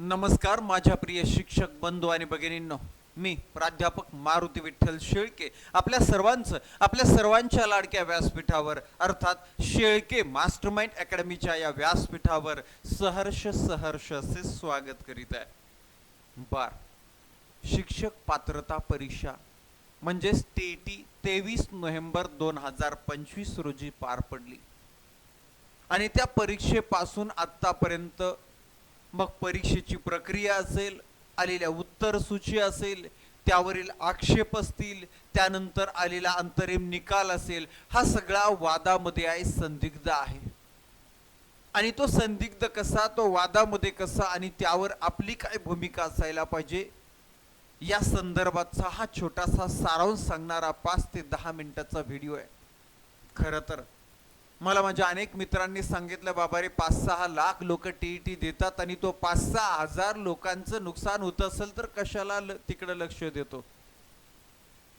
नमस्कार माझ्या प्रिय शिक्षक बंधू आणि भगिनींनो, मी प्राध्यापक मारुती विठ्ठल शेळके आपल्या सर्वांच्या लाडक्या व्यासपीठावर अर्थात शेळके मास्टरमाइंड अकॅडमीच्या या व्यासपीठावर सहर्ष असे स्वागत करीत आहे। शिक्षक पात्रता परीक्षा म्हणजेच टीईटी 23 नोव्हेंबर 2025 रोजी पार पडली आणि त्या परीक्षेपासून आतापर्यंत मग परीक्षेची प्रक्रिया असेल, आलेल्या उत्तर सूची असेल, त्यावरील आक्षेप असतील, त्यानंतर आलेला अंतरिम निकाल असेल, हा सगळा वादामध्ये आहे, संदिग्ध आहे। आणि तो संदिग्ध कसा, तो वादामध्ये कसा आणि त्यावर आपली काय भूमिका असायला पाहिजे या संदर्भाचा हा छोटासा सारांश सांगणारा 5 ते 10 मिनिटाचा व्हिडिओ आहे। खरं तर मला माझ्या अनेक मित्रांनी सांगितलं, बाबा रे 5-6 लाख लोक टीईटी देतात आणि तो 5-6 हजार लोकांचं नुकसान होत असेल तर कशाला तिकडे लक्ष देतो।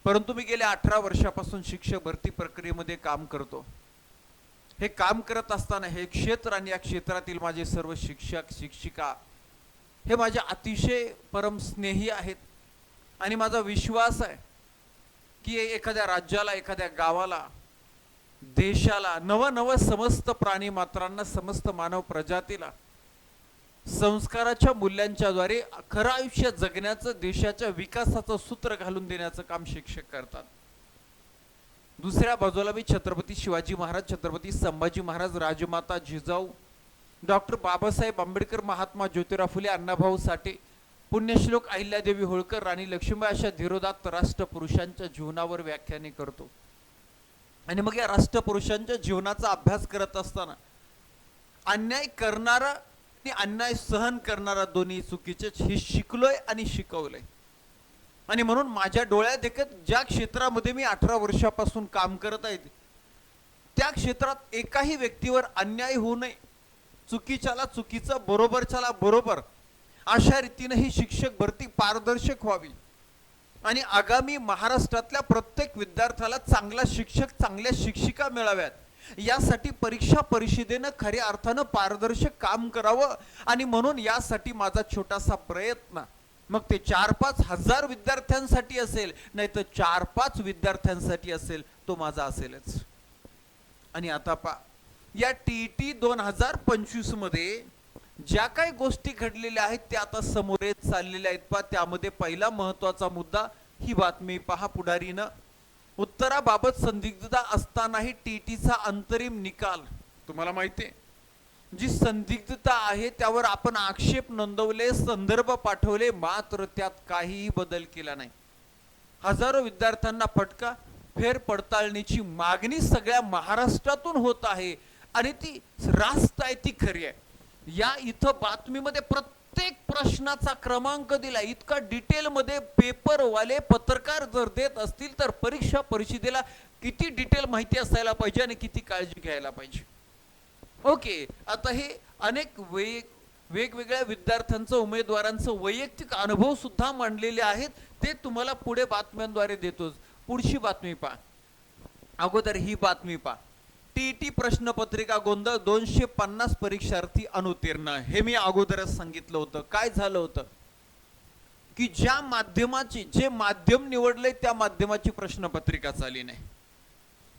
परंतु मी गेल्या 18 वर्षापासून शिक्षक भरती प्रक्रियेमध्ये काम करतो। हे काम करत असताना हे क्षेत्र आणि या क्षेत्रातील माझे सर्व शिक्षक शिक्षिका हे माझे अतिशय परम स्नेही आहेत आणि माझा विश्वास आहे की एखाद्या राज्याला, एखाद्या गावाला, देशाला, नव समस्त प्राणी मात्रांना, समस्त मानव प्रजातीला संस्काराच्या मूल्यांच्या द्वारे खरं आयुष्य जगण्याचं, देशाच्या विकासाचं सूत्र घालून देण्याचं काम शिक्षक करतात। दुसऱ्या बाजूला मी छत्रपती शिवाजी महाराज, छत्रपती संभाजी महाराज, राजमाता जिजाऊ, डॉक्टर बाबासाहेब आंबेडकर, महात्मा ज्योतिराव फुले, अण्णाभाऊ साठे, पुण्यश्लोक अहिल्यादेवी होळकर, राणी लक्ष्मीबाई अशा धीरोदात्त राष्ट्रपुरुषांच्या जीवनावर व्याख्याने करतो। आणि मग या राष्ट्रपुरुषांच्या जीवनाचा अभ्यास करत असताना अन्याय करणारा आणि अन्याय सहन करणारा दोन्ही चुकीचे हे शिकलोय आणि शिकवलंय। आणि म्हणून माझ्या डोळ्यात देखत ज्या क्षेत्रामध्ये मी 18 वर्षापासून काम करत आहे त्या क्षेत्रात एकाही व्यक्तीवर अन्याय होऊ नये, चुकीच्याला चुकीचं, बरोबरच्याला बरोबर, अशा रीतीने ही शिक्षक भरती पारदर्शक व्हावी आणि आगामी महाराष्ट्रातल्या प्रत्येक विद्यार्थ्याला चांगला शिक्षक, चांगल्या शिक्षिका मिळाव्यात, यासाठी परीक्षा परिषदेनं खऱ्या अर्थानं पारदर्शक काम करावं। आणि म्हणून यासाठी माझा छोटासा प्रयत्न, मग ते 4-5 हजार विद्यार्थ्यांसाठी असेल, नाही तर 4-5 विद्यार्थ्यांसाठी असेल, तो माझा असेलच। आणि आता या टीईटी 2025 मध्ये ज्या काही गोष्टी घडलेल्या आहेत त्या आता समोर येत चाललेल्या आहेत। त्यामध्ये पहिला महत्वाचा मुद्दा ही बातमी पहा, पुढारीनं उत्तराबाबत संदिग्धता असतानाही टीईटीचा अंतरिम निकाल। तुम्हाला माहिती आहे जी संदिग्धता आहे त्यावर आपण आक्षेप नोंदवले, संदर्भ पाठवले, मात्र त्यात काहीही बदल केला नाही। हजारो विद्यार्थ्यांना फटका, फेर पडताळणीची मागणी सगळ्या महाराष्ट्रातून होत आहे आणि ती रास्त आहे, ती खरी आहे। या इथं बातमीमध्ये प्रत्येक प्रश्नाचा क्रमांक दिला, इतका डिटेल मध्ये पेपरवाले पत्रकार जर देत असतील तर परीक्षा परिषदेला किती डिटेल माहिती असायला पाहिजे आणि किती काळजी घ्यायला पाहिजे। ओके, आता हे अनेक वेगवेगळ्या विद्यार्थ्यांचं, उमेदवारांचं वैयक्तिक अनुभव सुद्धा मांडलेले आहेत, ते तुम्हाला पुढे बातम्यांद्वारे देतोच। पुढची बातमी पहा, अगोदर ही बातमी पहा, टीईटी प्रश्नपत्रिका गोंधळ, 250 परीक्षार्थी अनुत्तीर्ण। हे मी अगोदरच सांगितलं होतं। काय झालं होतं की ज्या माध्यमाची, जे माध्यम निवडले त्या माध्यमाची प्रश्नपत्रिका आली नाही,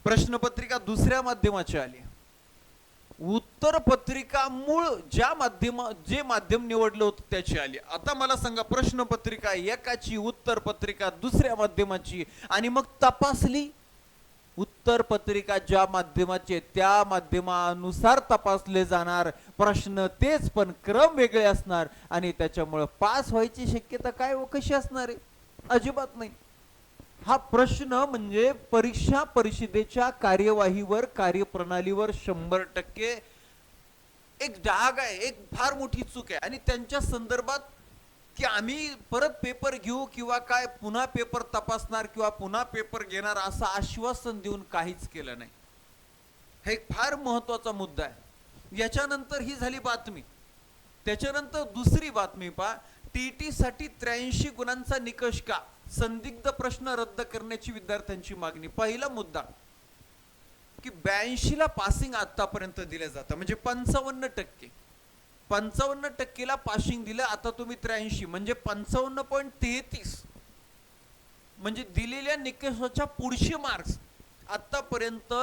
प्रश्नपत्रिका दुसऱ्या माध्यमाची आली, उत्तर पत्रिका मूळ जे माध्यम निवडलं होतं त्याची आली। आता मला सांगा, प्रश्नपत्रिका एकाची, उत्तर पत्रिका दुसऱ्या माध्यमाची, आणि मग तपासली उत्तर पत्रिका ज्या माध्यमाचे त्या माध्यमानुसार तपासले जाणार, प्रश्न तेच पण क्रम वेगळे असणार आणि त्याच्यामुळे पास व्हायची शक्यता काय व कशी असणार आहे? अजिबात नाही। हा प्रश्न म्हणजे परीक्षा परिषदेच्या कार्यवाहीवर, कार्यप्रणालीवर 100% एक डाग आहे, एक फार मोठी चूक आहे। आणि त्यांच्या संदर्भात की आम्ही परत पेपर घेऊ किंवा काय पुन्हा पेपर तपासणार किंवा पुन्हा पेपर घेणार असं आश्वासन देऊन काहीच केलं नाही। हा एक फार महत्वाचा मुद्दा आहे। याच्यानंतर ही झाली बातमी, त्याच्यानंतर दुसरी बातमी पहा, टीईटी साठी 83 गुणांचा निकष का, संदिग्ध प्रश्न रद्द करण्याची विद्यार्थ्यांची मागणी। पहिला मुद्दा की 82 ला पासिंग आतापर्यंत दिलं जातं, म्हणजे 55%। 55% पासिंग दिलं, आता तुम्ही 83 म्हणजे 55.33 म्हणजे दिलेल्या निकषाच्या पुढचे मार्क्स. आतापर्यंत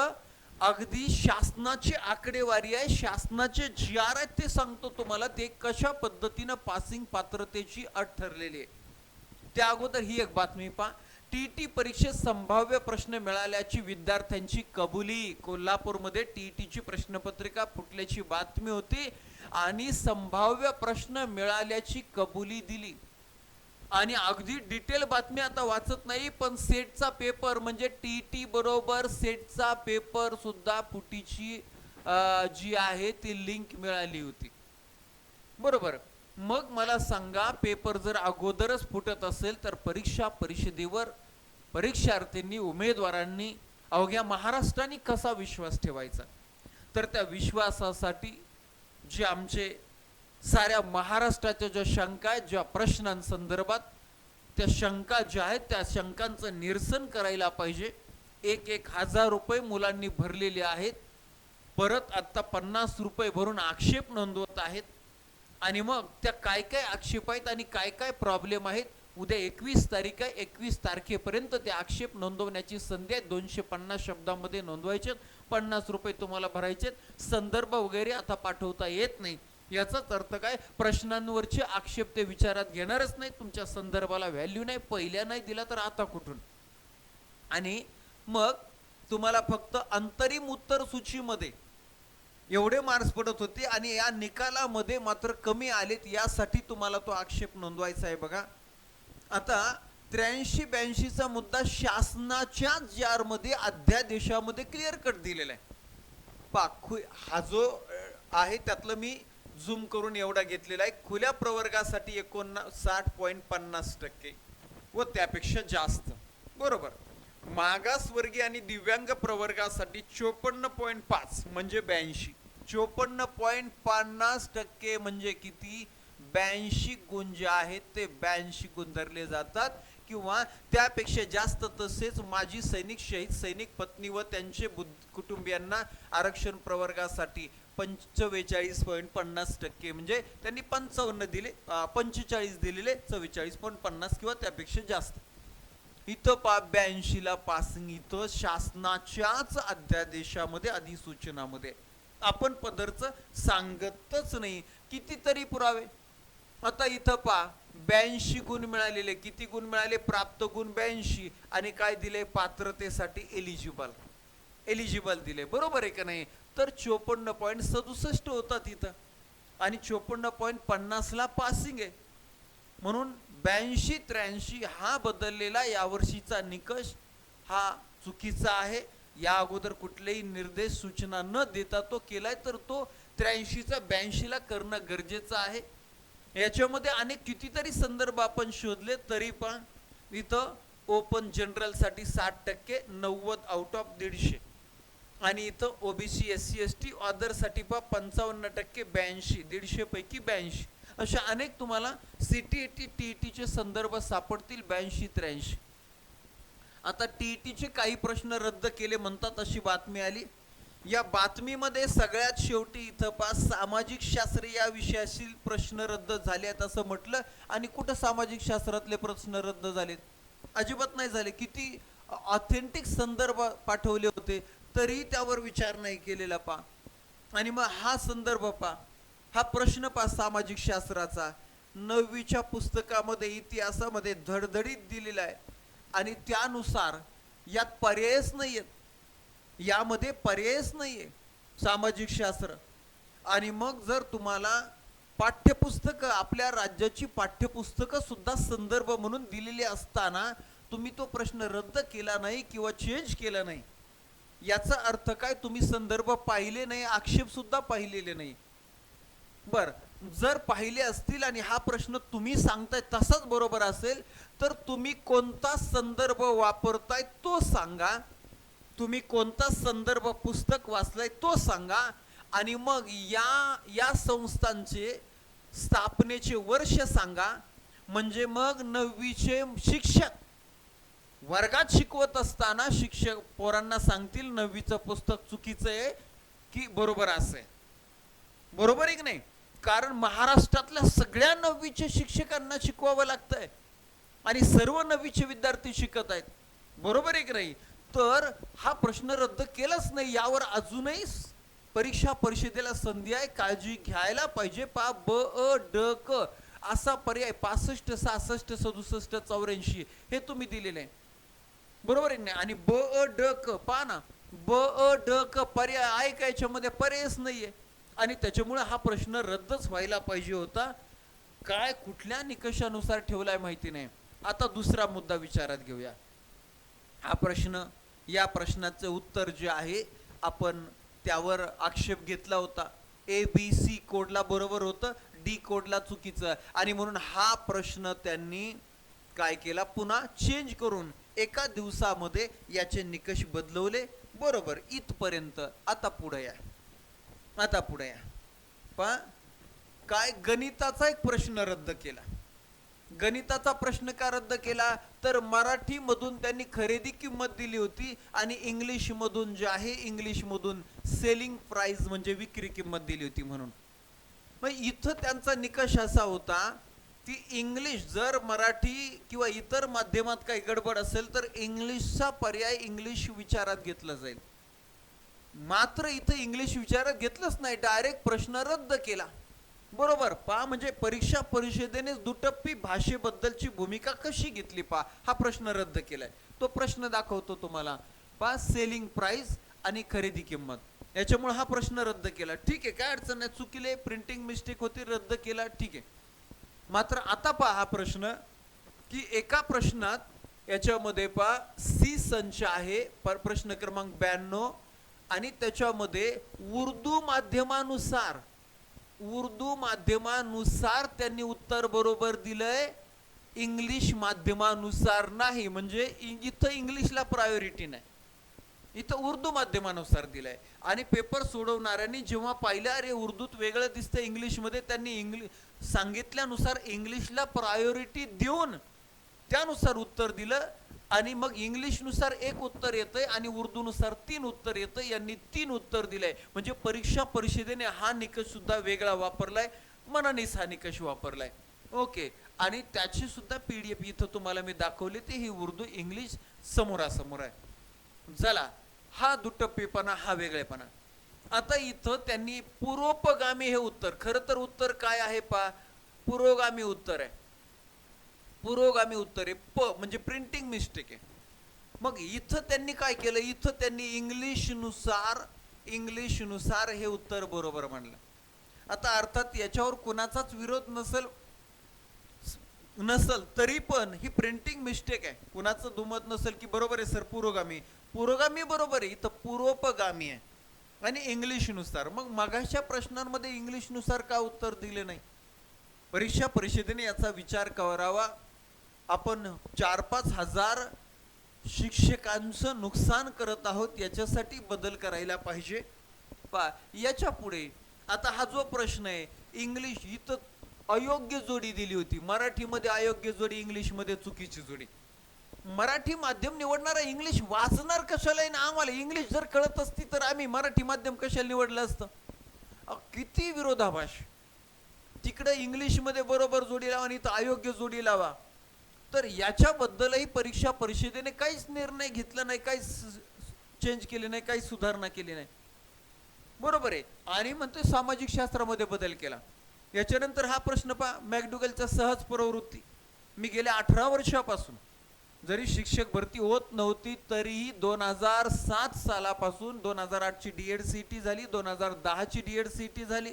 अगदी शासनाची आकडेवारी आहे, शासनाचे जी आर आहेत ते सांगतो तुम्हाला, ते कशा पद्धतीनं पासिंग पात्रतेची अट ठरलेली आहे. त्या अगोदर ही एक बातमी पहा. टीईटी परीक्षेत संभाव्य प्रश्न मिळाल्याची विद्यार्थ्यांची कबुली. कोल्हापूरमध्ये टीईटीची प्रश्नपत्रिका फुटल्याची बातमी होती आणि संभाव्य प्रश्न मिळाल्याची कबुली दिली. आणि अगदी डिटेल बातमी आता वाचत नाही, पण सेटचा पेपर म्हणजे टीईटी बरोबर सेटचा पेपर सुद्धा फुटीची जी आहे ती लिंक मिळाली होती. बरोबर. मग मला सांगा, पेपर जर अगोदरच फुटत असेल तर परीक्षा परिषदेवर परीक्षार्थींनी, उमेदवारांनी, अवघ्या महाराष्ट्राने कसा विश्वास ठेवायचा? तर त्या विश्वासासाठी जे आमचे साऱ्या महाराष्ट्राच्या ज्या शंका आहेत, ज्या प्रश्नांसंदर्भात त्या शंका ज्या आहेत, त्या शंकांचं निरसन करायला पाहिजे. 1,000 रुपये मुलांनी भरलेले आहेत, परत आता 50 रुपये भरून आक्षेप नोंदवत आहेत. आणि मग त्या काय काय आक्षेप आहेत आणि काय काय प्रॉब्लेम आहेत, उद्या 21 तारीख आहे, 21 तारखेपर्यंत ते आक्षेप नोंदवण्याची संधी आहे. 250 शब्दामध्ये नोंदवायचे, 50 रुपये तुम्हाला भरायचे. संदर्भ वगैरे आता पाठवता येत नाही. याचाच अर्थ काय, प्रश्नांवरचे आक्षेप ते विचारात घेणारच नाही, तुमच्या संदर्भाला व्हॅल्यू नाही, पहिल्या नाही दिला तर आता कुठून? आणि मग तुम्हाला फक्त अंतरिम उत्तर सूचीमध्ये एवढे मार्क्स पडत होते आणि या निकालामध्ये मात्र कमी आलेत, यासाठी तुम्हाला तो आक्षेप नोंदवायचा आहे. बघा आता 83-82चा मुद्दा शासनाच्या जार मध्ये अध्यादेशामध्ये क्लिअर कट दिलेला आहे. हा जो आहे त्यातलं मी झूम करून एवढा घेतलेला आहे. खुल्या प्रवर्गासाठी 59.50% व त्यापेक्षा जास्त. बरोबर. मागासवर्गीय आणि दिव्यांग प्रवर्गासाठी 54.5 म्हणजे 82. 54.50% म्हणजे किती? 82 गुण जे आहेत ते 82 गुण धरले जातात किंवा त्यापेक्षा जास्त. तसेच माजी सैनिक, शहीद सैनिक पत्नी व त्यांचे कुटुंबियांना आरक्षण प्रवर्गासाठी 45.50% म्हणजे त्यांनी 55 दिले, 45 दिलेले, 44.50 किंवा त्यापेक्षा जास्त. इथं 82ला पासिंग, इथं शासनाच्याच अध्यादेशामध्ये, अधिसूचनामध्ये. आपण पदरचं सांगतच नाही. कितीतरी पुरावे. आता इथं पहा, 82 गुण मिळालेले. किती गुण मिळाले? प्राप्त गुण 82 आणि काय दिले? पात्रतेसाठी एलिजिबल दिले. बरोबर आहे का नाही? तर 54.67 होतात इथं आणि 54.50ला पासिंग आहे. म्हणून 82-83 हा बदललेला यावर्षीचा निकष हा चुकीचा आहे. या अगोदर कुठलेही निर्देश सूचना न देता तो केलाय, तर तो 83चा 82ला करणं गरजेचं आहे. याच्यामध्ये अनेक कितीतरी संदर्भ आपण शोधले, तरी पण इथं ओपन जनरल साठी 60%, 90 आउट ऑफ 150. आणि इथं ओबीसी, SC ST ऑदर साठी 55%, 82, 150 पैकी 82. अशा अनेक तुम्हाला CTET TETचे संदर्भ सापडतील. 82-83. आता TETचे काही प्रश्न रद्द केले म्हणतात अशी बातमी आली. या बातमीमध्ये सगळ्यात शेवटी इथं सामाजिक शास्त्र या विषयातील प्रश्न रद्द झाले आहेत असं म्हटलं, आणि कुठं सामाजिक शास्त्रातले प्रश्न रद्द झालेत? अजिबात नाही झाले. किती ऑथेंटिक संदर्भ पाठवले होते तरी त्यावर विचार नाही केलेला पा. आणि मग हा संदर्भ पा, हा प्रश्न पा सामाजिक शास्त्राचा 9वीच्या पुस्तकामध्ये इतिहासामध्ये धडधडीत दिलेला आहे आणि त्यानुसार यात पर्यायच नाहीयेत, यामध्ये पर्यायच नाहीये सामाजिक शास्त्र. आणि मग जर तुम्हाला पाठ्यपुस्तकं, आपल्या राज्याची पाठ्यपुस्तकं सुद्धा संदर्भ म्हणून दिलेली असताना तुम्ही तो प्रश्न रद्द केला नाही किंवा चेंज केला नाही, याचा अर्थ काय? तुम्ही संदर्भ पाहिले नाही, आक्षेप सुद्धा पाहिलेले नाही. बर, जर पाहिले असतील आणि हा प्रश्न तुम्ही सांगताय तसाच बरोबर असेल, तर तुम्ही कोणता संदर्भ वापरताय तो सांगा. तुम्ही कोणता संदर्भ पुस्तक वाचलाय तो सांगा. आणि मग या संस्थांचे स्थापनेचे वर्ष सांगा. म्हणजे मग 9वीचे शिक्षक वर्गात शिकवत असताना शिक्षक पोरांना सांगतील 9वीचं पुस्तक चुकीचं आहे की बरोबर असं आहे. बरोबर आहे की नाही? कारण महाराष्ट्रातल्या सगळ्या 9वीच्या शिक्षकांना शिकवावं लागतंय आणि सर्व 9वीचे विद्यार्थी शिकत आहेत, बरोबर आहे की नाही? तर हा प्रश्न रद्द केलाच नाही. यावर अजूनही परीक्षा परिषदेला संधी आहे, काळजी घ्यायला पाहिजे. ब अ ड क असा पर्याय 65, 66, 67, 84 हे तुम्ही दिलेले आहे, बरोबर आहे नाही? आणि ब अ ड क पहा ना, ब अ ड क पर्याय आहे का याच्यामध्ये? पर्यायच नाहीये आणि त्याच्यामुळे हा प्रश्न रद्दच व्हायला पाहिजे होता. काय कुठल्या निकषानुसार ठेवलाय माहिती नाही. आता दुसरा मुद्दा विचारात घेऊया. हा प्रश्न, या प्रश्नाचं उत्तर जे आहे आपण त्यावर आक्षेप घेतला होता. ए बी सी कोडला बरोबर होतं, डी कोडला चुकीचं, आणि म्हणून हा प्रश्न त्यांनी काय केला, पुन्हा चेंज करून एका दिवसामध्ये याचे निकष बदलवले. बरोबर, इथपर्यंत. आता पुढे या, आता पुढे या. पहा काय, गणिताचा एक प्रश्न रद्द केला. गणिताचा प्रश्न का रद्द केला? तर मराठी मधून त्यांनी खरेदी किंमत दिली होती आणि इंग्लिश मधून जे आहे, इंग्लिश मधून सेलिंग प्राइस म्हणजे विक्री किंमत दिली होती म्हणून. मग इथं त्यांचा निकष असा होता की इंग्लिश, जर मराठी किंवा इतर माध्यमात काही गडबड असेल तर इंग्लिशचा पर्याय इंग्लिश विचारात घेतला जाईल. मात्र इथं इंग्लिश विचारात घेतलंच नाही, डायरेक्ट प्रश्न रद्द केला. बरोबर, पहा म्हणजे परीक्षा परिषदेने दुटप्पी भाषेबद्दलची भूमिका कशी घेतली पहा. हा प्रश्न रद्द केलाय, तो प्रश्न दाखवतो तुम्हाला. पहा, सेलिंग प्राइस आणि खरेदी किंमत, याच्यामुळे हा प्रश्न रद्द केला. ठीक आहे, काय अडचण नाही, चुकीले, प्रिंटिंग मिस्टेक होती, रद्द केला, ठीक आहे. मात्र आता पहा हा प्रश्न, की एका प्रश्नात याच्यामध्ये पहा सी संच आहे, प्रश्न क्रमांक 92, आणि त्याच्यामध्ये उर्दू माध्यमानुसार, उर्दू माध्यमानुसार त्यांनी उत्तर बरोबर दिलंय, इंग्लिश माध्यमानुसार नाही. म्हणजे इथं इंग्लिशला प्रायोरिटी नाही, इथं उर्दू माध्यमानुसार दिलंय. आणि पेपर सोडवणाऱ्यांनी जेव्हा पाहिलं, अरे उर्दूत वेगळं दिसतं इंग्लिशमध्ये, त्यांनी सांगितल्यानुसार इंग्लिशला प्रायोरिटी देऊन त्यानुसार उत्तर दिलं. आणि मग इंग्लिशनुसार एक उत्तर येतंय आणि उर्दूनुसार 3 उत्तर येतं. यांनी 3 उत्तर दिलंय. म्हणजे परीक्षा परिषदेने हा निकष सुद्धा वेगळा वापरलाय, मनानेच हा निकष वापरलाय. ओके, आणि त्याची सुद्धा PDF इथं तुम्हाला मी दाखवली, ते ही उर्दू इंग्लिश समोरासमोर आहे. चला, हा दुटप्पीपणा, हा वेगळेपणा. आता इथं त्यांनी पुरोपगामी हे उत्तर, खरं तर उत्तर काय आहे पहा, पुरोगामी उत्तर आहे. पुरोगामी उत्तर आहे, प म्हणजे प्रिंटिंग मिस्टेक आहे. मग इथं त्यांनी काय केलं, इथं त्यांनी इंग्लिशनुसार हे उत्तर बरोबर म्हणलं. आता अर्थात याच्यावर कुणाचाच विरोध नसल तरी पण ही प्रिंटिंग मिस्टेक आहे, कुणाचं दुमत नसेल की बरोबर आहे सर, पुरोगामी बरोबर आहे, इथं पुरोपगामी आहे आणि इंग्लिशनुसार. मग मागाच्या प्रश्नांमध्ये इंग्लिशनुसार का उत्तर दिले नाही? परीक्षा परिषदेने याचा विचार करावा. आपण 4-5 हजार शिक्षकांचं नुकसान करत आहोत, याच्यासाठी बदल करायला पाहिजे. याच्या पुढे आता हा जो प्रश्न आहे, इंग्लिश इथं अयोग्य जोडी दिली होती, मराठीमध्ये अयोग्य जोडी, इंग्लिशमध्ये चुकीची जोडी. मराठी माध्यम निवडणारा इंग्लिश वाचणार कशाला आहे ना? आम्हाला इंग्लिश जर कळत असती तर आम्ही मराठी माध्यम कशाला निवडलं असतं? किती विरोधाभास. तिकडे इंग्लिशमध्ये बरोबर जोडी लावा आणि इथं अयोग्य जोडी लावा. तर याच्याबद्दलही परीक्षा परिषदेने काहीच निर्णय घेतला नाही, काहीच चेंज केले नाही, काही सुधारणा केली नाही. बरोबर आहे. आणि म्हणते सामाजिक शास्त्रामध्ये बदल केला. याच्यानंतर हा प्रश्न पहा, मॅकडुगलच्या सहज प्रवृत्ती. मी गेल्या 18 वर्षापासून, जरी शिक्षक भरती होत नव्हती तरीही 2007 सालापासून 2008 ची DED-CET झाली, 2010 ची DED-CET झाली,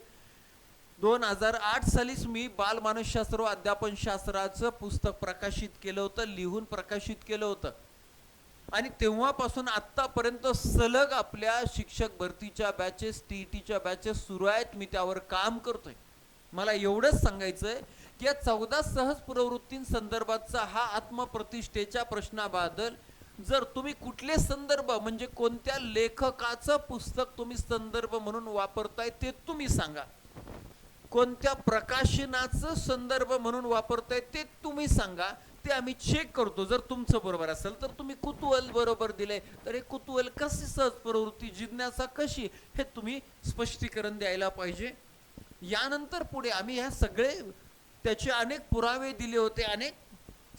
2008 सालीच मी बालमानसशास्त्र व अध्यापनशास्त्राचं पुस्तक प्रकाशित केलं होतं, लिहून प्रकाशित केलं होतं. आणि तेव्हापासून आत्तापर्यंत सलग आपल्या शिक्षक भरतीच्या बॅचेस, TETच्या बॅचेस सुरू आहेत, मी त्यावर काम करतोय. मला एवढंच सांगायचंय की या 14 सहज प्रवृत्तींसंदर्भातचा हा आत्मप्रतिष्ठेच्या प्रश्नाबद्दल जर तुम्ही कुठले संदर्भ, म्हणजे कोणत्या लेखकाचं पुस्तक तुम्ही संदर्भ म्हणून वापरताय ते तुम्ही सांगा, कोणत्या प्रकाशनाचं संदर्भ म्हणून वापरताय ते तुम्ही सांगा, ते आम्ही चेक करतो. जर तुमचं बरोबर असेल तर तुम्ही कुतूहल बरोबर दिले, तर हे कुतूहल कशी सहज प्रवृत्ती, जिज्ञासा कशी, हे तुम्ही स्पष्टीकरण द्यायला पाहिजे. यानंतर पुढे आम्ही ह्या सगळे त्याचे अनेक पुरावे दिले होते, अनेक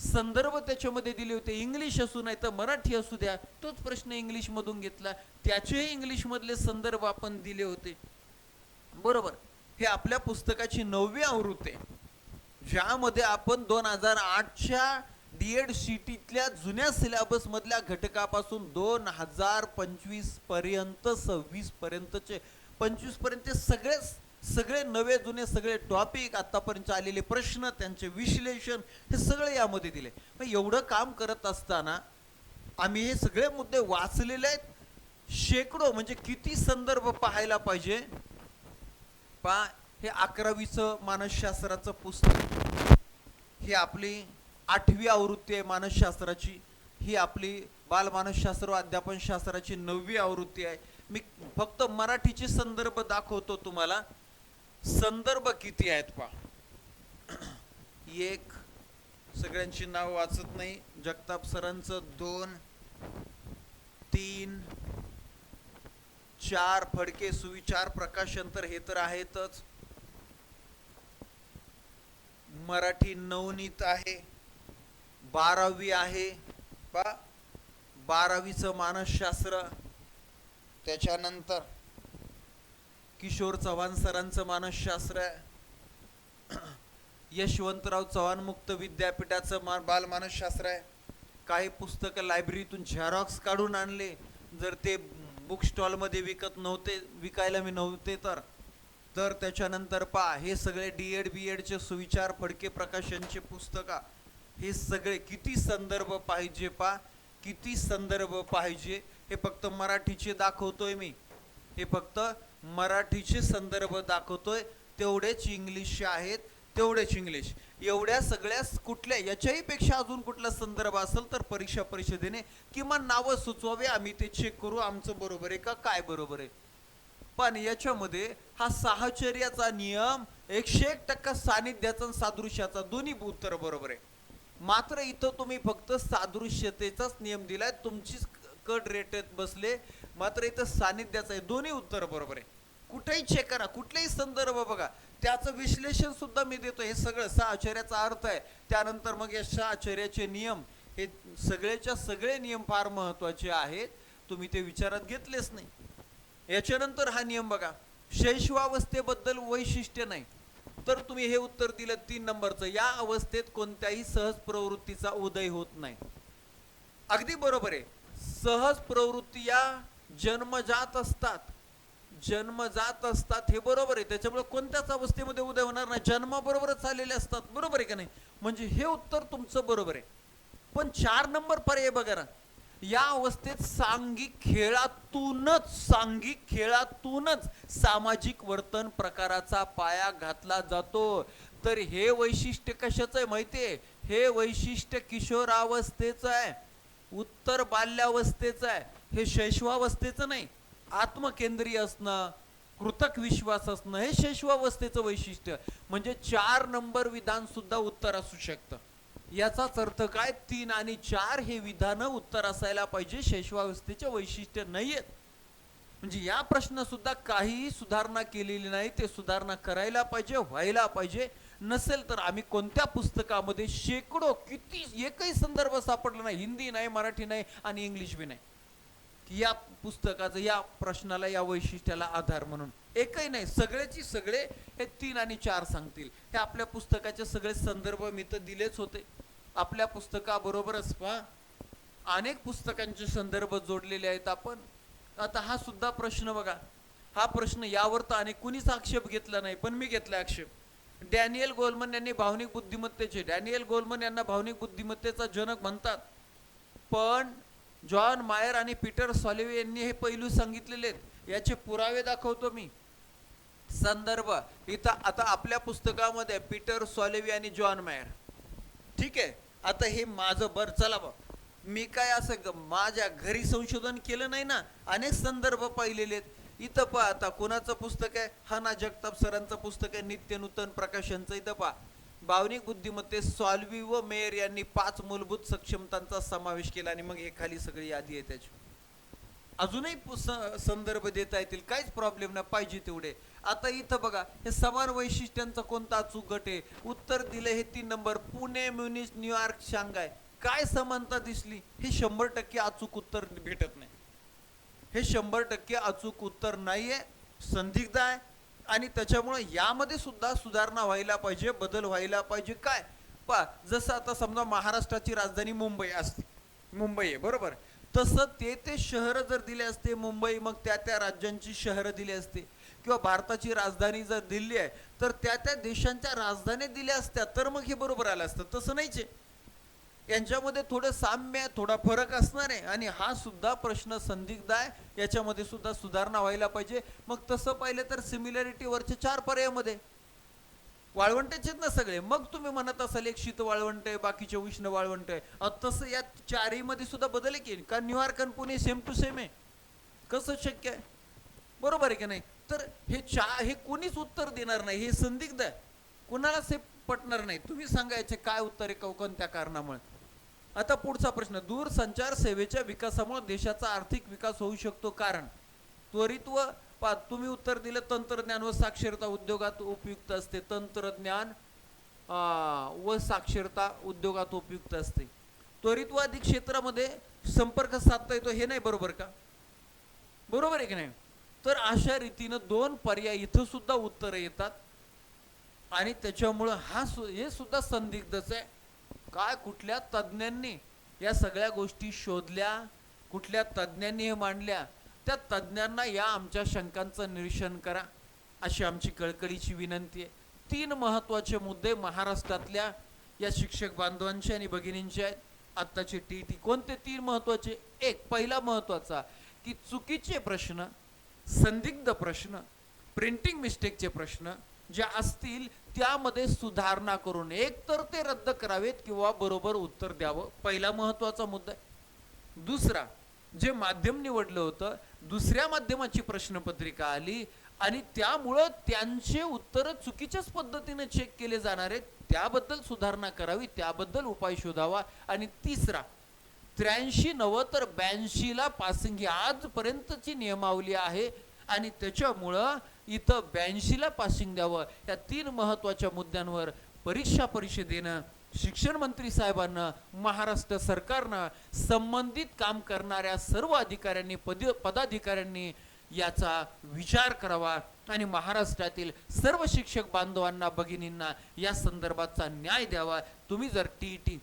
संदर्भ त्याच्यामध्ये दिले होते. इंग्लिश असू नाही तर मराठी असू द्या, तोच प्रश्न इंग्लिश मधून घेतला, त्याचेही इंग्लिश मधले संदर्भ आपण दिले होते. बरोबर. हे आपल्या पुस्तकाची 9वी आवृत्ती आहे, ज्यामध्ये आपण 2008च्या डीएड सीटीतल्या जुन्या सिलेबस मधल्या घटकापासून 2025 पर्यंत 26 पर्यंतचे 25 पर्यंत सगळे नवे जुने सगळे टॉपिक, आतापर्यंत आलेले प्रश्न, त्यांचे विश्लेषण, हे सगळे यामध्ये दिले. मग एवढं काम करत असताना आम्ही हे सगळे मुद्दे वाचलेले आहेत. शेकडो म्हणजे किती संदर्भ पाहायला पाहिजे पहा. हे 11वीचं मानसशास्त्राचं पुस्तक, ही आपली 8वी आवृत्ती आहे मानसशास्त्राची, ही आपली बालमानसशास्त्र व अध्यापन शास्त्राची 9वी आवृत्ती आहे. मी फक्त मराठीचे संदर्भ दाखवतो तुम्हाला. संदर्भ किती आहेत पहा. एक, सगळ्यांची नाव वाचत नाही, जगताप सरांचं 2, 3, 4, फडके सुविचार प्रकाशंतर हे तर आहेतच. मराठी नवनीत आहे, 12वी आहे पहा, 12वीचं मानसशास्त्र. त्याच्यानंतर किशोर चव्हाण सरांचं मानसशास्त्र आहे, यशवंतराव चव्हाण मुक्त विद्यापीठाचं बालमानसशास्त्र आहे. काही पुस्तकं लायब्ररीतून झेरॉक्स काढून आणले, जर ते बुक स्टॉल मध्ये विकायला मी नव्हते तर त्याच्यानंतर पहा, हे सगळे डीएड बीएडचे सुविचार फडके प्रकाशनचे पुस्तका. हे सगळे किती संदर्भ पाहिजे पहा, किती संदर्भ पाहिजे. हे फक्त मराठीचे दाखवतोय मी, हे फक्त मराठीचे संदर्भ दाखवतोय. तेवढेच इंग्लिशचे आहेत, तेवढेच इंग्लिश. एवढ्या सगळ्या कुठल्या याच्याही पेक्षा अजून कुठला संदर्भ असेल तर परीक्षा परिषदेने किमान नावं सुचवावे, आम्ही ते चेक करू आमचं बरोबर आहे का काय बरोबर आहे. पण याच्यामध्ये हा साहचर्याचा नियम 101% सानिध्याचा सादृश्याचा दोन्ही उत्तर बरोबर आहे. मात्र इथं तुम्ही फक्त सादृश्यतेचाच नियम दिलाय, तुमचीच कट रेटेत बसले. मात्र इथं सानिध्याचा आहे, दोन्ही उत्तर बरोबर आहे. कुठेही चेक करा, कुठलेही संदर्भ बघा, त्याचं विश्लेषण सुद्धा मी देतो. हे सगळं साहचर्याचा अर्थ आहे. त्यानंतर मग या साहचर्याचे नियम, हे सगळेच्या सगळे नियम फार महत्वाचे आहेत, तुम्ही ते विचारात घेतलेच नाही. याच्यानंतर हा नियम बघा, शैशवावस्थेबद्दल वैशिष्ट्य नाही, तर तुम्ही हे उत्तर दिलं 3 नंबरचं, या अवस्थेत कोणत्याही सहज प्रवृत्तीचा उदय होत नाही. अगदी बरोबर आहे. सहज प्रवृत्ती या जन्मजात असतात, जन्मजात असतात, हे बरोबर आहे. त्याच्यामुळे कोणत्याच अवस्थेमध्ये उदय होणार नाही, जन्माबरोबरच आलेले असतात. बरोबर आहे का नाही? म्हणजे हे उत्तर तुमचं बरोबर आहे. पण 4 नंबर पर्याय बघा ना, या अवस्थेत सांघिक खेळातूनच सामाजिक वर्तन प्रकाराचा पाया घातला जातो. तर हे वैशिष्ट्य कशाचं आहे माहितीये? हे वैशिष्ट्य किशोरावस्थेचं आहे, उत्तर बाल्यावस्थेचं आहे, हे शैशवावस्थेचं नाही. आत्मकेंद्रीय असणं, कृतक विश्वास असणं, हे शैशवावस्थेचं वैशिष्ट्य. म्हणजे 4 नंबर विधान सुद्धा उत्तर असू शकतं. याचाच अर्थ काय? 3 आणि 4 हे विधान उत्तर असायला पाहिजे, शैशवावस्थेचे वैशिष्ट्य नाहीयेत. म्हणजे या प्रश्न सुद्धा काहीही सुधारणा केलेली नाही, ते सुधारणा करायला पाहिजे, व्हायला पाहिजे. नसेल तर आम्ही कोणत्या पुस्तकामध्ये शेकडो, किती, एकही संदर्भ सापडला नाही, हिंदी नाही, मराठी नाही आणि इंग्लिश बी नाही, की या पुस्तकाचं या प्रश्नाला, या वैशिष्ट्याला आधार म्हणून एकही नाही. सगळेची सगळे हे 3 आणि 4 सांगतील. हे आपल्या पुस्तकाचे सगळे संदर्भ मी तर दिलेच होते. आपल्या पुस्तकाबरोबरच पहा अनेक पुस्तकांचे संदर्भ जोडलेले आहेत आपण. आता हा सुद्धा प्रश्न बघा, हा प्रश्न यावर तर अनेक कुणीच आक्षेप घेतला नाही, पण मी घेतला आक्षेप. डॅनियल गोलमन यांनी भावनिक बुद्धिमत्तेचे, डॅनियल गोलमन यांना भावनिक बुद्धिमत्तेचा जनक म्हणतात, पण जॉन मायर आणि पीटर सॉलिव्हे यांनी हे पैलू सांगितलेले आहेत. याचे पुरावे दाखवतो मी. संदर्भ इथं आता आपल्या पुस्तकामध्ये पीटर सॉलिव्हे आणि जॉन मायर, ठीक आहे. आता हे माझं बर, चला बा, मी काय असं माझ्या घरी संशोधन केलं नाही ना, अनेक संदर्भ पाहिलेले आहेत. इथं पहा, आता कोणाचं पुस्तक आहे? हा ना, जगताप सरांचं पुस्तक आहे, नित्य नूतन प्रकाशनचं. इथं पहा, भावनिक बुद्धिमत्तेत सॉल्व्ही व मेयर यांनी 5 मूलभूत सक्षमतांचा समावेश केला. आणि मग हे खाली सगळी यादी आहे त्याची. अजूनही संदर्भ देता येतील, काहीच प्रॉब्लेम नाही, पाहिजे तेवढे. आता इथं बघा, हे समान वैशिष्ट्यांचा कोणता अचूक गट आहे? उत्तर दिले हे 3 number, Pune, Munich, New York, Shanghai. काय समानता दिसली? हे 100% अचूक उत्तर भेटत नाही. हे 100% अचूक उत्तर नाहीये, संदिग्ध आहे. आणि त्याच्यामुळे यामध्ये सुद्धा सुधारणा व्हायला पाहिजे, बदल व्हायला पाहिजे. काय जसं आता समजा महाराष्ट्राची राजधानी मुंबई असते, मुंबई आहे बरोबर, तसं ते शहर जर दिले असते मुंबई, मग त्या राज्यांची शहरं दिली असते, किंवा भारताची राजधानी जर दिल्ली आहे तर त्या देशांच्या राजधानी दिल्या असत्या, तर मग हे बरोबर आलं असतं. तसं नाहीच आहे, यांच्यामध्ये थोडं साम्य, थोडा फरक असणार आहे. आणि हा सुद्धा प्रश्न संदिग्ध आहे, याच्यामध्ये सुद्धा सुधारणा व्हायला पाहिजे. मग तसं पाहिलं तर सिमिलॅरिटी वरच्या 4 पर्यायामध्ये वाळवंटाचे ना सगळे, मग तुम्ही म्हणत असाल एक शीत वाळवंट आहे, बाकीचे उष्ण वाळवंट आहे. तसं या 4ही मध्ये सुद्धा बदल आहे की, का न्यूयॉर्क आणि पुणे सेम टू सेम आहे? कसं शक्य आहे? बरोबर आहे की नाही? तर हे कोणीच उत्तर देणार नाही, हे संदिग्ध आहे, कुणालाच हे पटणार नाही. तुम्ही सांगायचे काय उत्तर आहे, कोणत्या कारणामुळे. आता पुढचा प्रश्न, दूरसंचार सेवेच्या विकासामुळे देशाचा आर्थिक विकास होऊ शकतो. कारण त्वरित व तुम्ही उत्तर दिलं तंत्रज्ञान व साक्षरता उद्योगात उपयुक्त असते. तंत्रज्ञान व साक्षरता उद्योगात उपयुक्त असते. त्वरित व अधिक क्षेत्रामध्ये संपर्क साधता येतो, हे नाही बरोबर का? बरोबर आहे की नाही? तर अशा रीतीनं 2 पर्याय इथं सुद्धा उत्तर येतात. आणि त्याच्यामुळं हे सुद्धा संदिग्धच आहे. काय कुठल्या तज्ज्ञांनी या सगळ्या गोष्टी शोधल्या, कुठल्या तज्ज्ञांनी हे मांडल्या, त्या तज्ज्ञांना या आमच्या शंकांचं निरीक्षण करा, अशी आमची कळकळीची विनंती आहे. 3 महत्त्वाचे मुद्दे महाराष्ट्रातल्या या शिक्षक बांधवांचे आणि भगिनींचे आहेत आत्ताचे TET. कोणते 3 महत्त्वाचे? एक, पहिला महत्त्वाचा की चुकीचे प्रश्न, संदिग्ध प्रश्न, प्रिंटिंग मिस्टेकचे प्रश्न ज्या असतील त्यामध्ये सुधारणा करून एक तर ते रद्द करावेत किंवा बरोबर उत्तर द्यावं, पहिला महत्त्वाचा मुद्दा आहे. दुसरा, जे माध्यम निवडलं होतं, दुसऱ्या माध्यमाची प्रश्नपत्रिका आली आणि त्यामुळं त्यांचे उत्तर चुकीच्याच पद्धतीने चेक केले जाणार आहेत, त्याबद्दल सुधारणा करावी, त्याबद्दल उपाय शोधावा. आणि तिसरा, 83 90 तर 82ला पासिंग ही आजपर्यंतची नियमावली आहे आणि त्याच्यामुळं इथं 82ला पासिंग द्यावं. या 3 महत्त्वाच्या मुद्द्यांवर परीक्षा परिषदेनं, शिक्षण मंत्री साहेबांना, महाराष्ट्र सरकारनं, संबंधित काम करणाऱ्या सर्व अधिकाऱ्यांनी, पदाधिकाऱ्यांनी याचा विचार करावा आणि महाराष्ट्रातील सर्व शिक्षक बांधवांना, भगिनींना या संदर्भाचा न्याय द्यावा. तुम्ही जर TET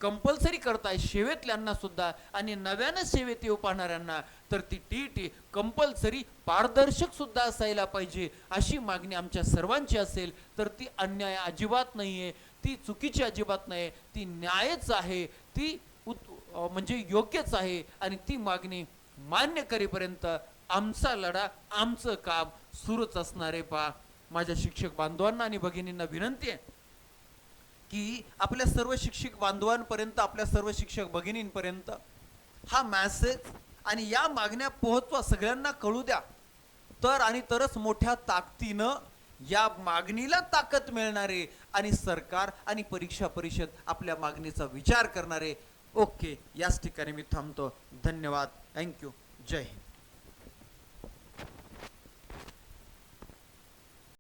कंपल्सरी करताय सेवेतल्यांना सुद्धा आणि नव्यानं सेवेत येऊ पाहणाऱ्यांना, तर ती TET कंपल्सरी पारदर्शक सुद्धा असायला पाहिजे, अशी मागणी आमच्या सर्वांची असेल तर ती अन्याय अजिबात नाहीये, ती चुकीची अजिबात नाही, ती न्यायच आहे, ती म्हणजे योग्यच आहे. आणि ती मागणी मान्य करेपर्यंत आमचा लढा, आमचं काम सुरूच असणार आहे. माझ्या शिक्षक बांधवांना आणि भगिनींना विनंती आहे की आपल्या सर्व शिक्षक बांधवांपर्यंत, आपल्या सर्व शिक्षक भगिनींपर्यंत हा मेसेज आणि या मागण्या पोहोचवा, सगळ्यांना कळू द्या. तरच मोठ्या ताकदीनं या मागणीला ताकद मिळणारे आणि सरकार आणि परीक्षा परिषद आपल्या मागणीचा विचार करणारे. ओके, याच ठिकाणी मी थांबतो. धन्यवाद. थँक्यू. जय हिंद.